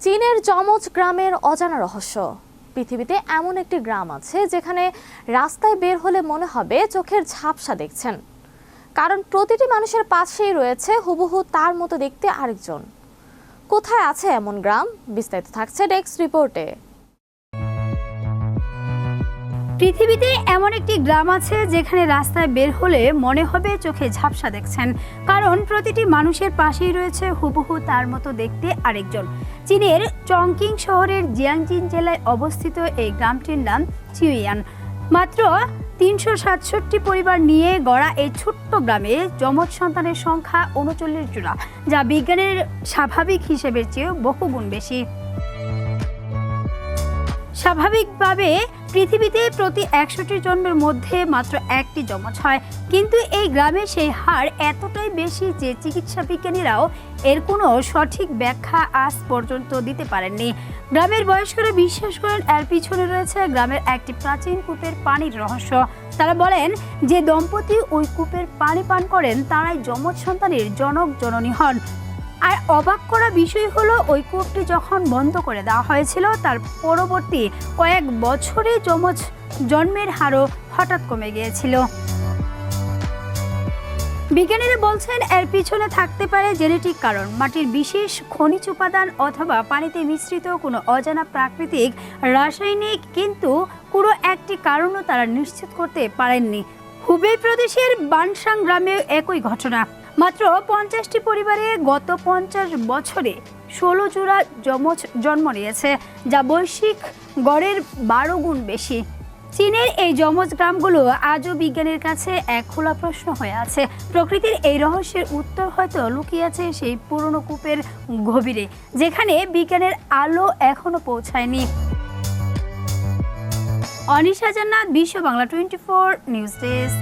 চীনের যমজ গ্রামের অজানা রহস্য। পৃথিবীতে এমন একটি গ্রাম আছে যেখানে রাস্তায় বের হলে মনে হবে চোখের ঝাপসা দেখছেন, কারণ প্রতিটি মানুষের পাশেই রয়েছে হুবহু তার মতো দেখতে আরেকজন। কোথায় আছে এমন গ্রাম? বিস্তারিত থাকছে ডেস্ক রিপোর্টে। পৃথিবীতে এমন একটি গ্রাম আছে যেখানে রাস্তায় বের হলে মনে হবে চোখে ঝাপসা দেখছেন, কারণ প্রতিটি মানুষের পাশেই রয়েছে হুবহু তার মতো দেখতে আরেকজন। চীনের চংকিং শহরের জিয়াংজিন জেলায় অবস্থিত এই গ্রামটির নাম চিউয়ান। মাত্র ৩৬৭ পরিবার নিয়ে গড়া এই ছোট্ট গ্রামে যমজ সন্তানের সংখ্যা ৩৯ জোড়া, যা বিজ্ঞানের স্বাভাবিক হিসেবের চেয়ে বহুগুণ বেশি। স্বাভাবিকভাবে পৃথিবীতে প্রতি ১০০টি জন্মের মধ্যে মাত্র একটি যমজ হয়, কিন্তু এই গ্রামে সেই হার এতটাই বেশি যে চিকিৎসা বিজ্ঞানীরাও এর কোনো সঠিক ব্যাখ্যা আজ পর্যন্ত দিতে পারেননি। গ্রামের বয়স্করা বিশ্বাস করেন এর পিছনে রয়েছে গ্রামের একটি প্রাচীন কূপের পানির রহস্য। তারা বলেন যে দম্পতি ওই কূপের পানি পান করেন তারাই যমজ সন্তানের জনক জননী হন। আর অবাক করা বিষয় হলো, ওই কূপটি যখন বন্ধ করে দেওয়া হয়েছিল তার পরবর্তী কয়েক বছরে যমজ জন্মের হারও হঠাৎ কমে গিয়েছিল। বিজ্ঞানীরা বলছেন এর পিছনে থাকতে পারে জেনেটিক কারণ, মাটির বিশেষ খনিজ উপাদান অথবা পানিতে মিশ্রিত কোনো অজানা প্রাকৃতিক রাসায়নিক, কিন্তু পুরো একটি কারণও তারা নিশ্চিত করতে পারেননি। হুবেই প্রদেশের বানসাং গ্রামেও একই ঘটনা। মাত্র ৫০টি পরিবারে গত ৫০ বছরে ১৬ জোড়া যমজ জন্ম নিয়েছে, যা বৈশ্বিক গড়ের ১২ গুণ বেশি। চীনের এই যমজ গ্রামগুলো আজও বিজ্ঞানের কাছে এক খোলা প্রশ্ন হয়ে আছে। প্রকৃতির এই রহস্যের উত্তর হয়তো লুকিয়ে আছে সেই পুরনো কূপের গভীরে, যেখানে বিজ্ঞানের আলো এখনো পৌঁছায়নি। অনিশা জান্নাত, বিশ্ব বাংলা 24 নিউজ ডেস্ক।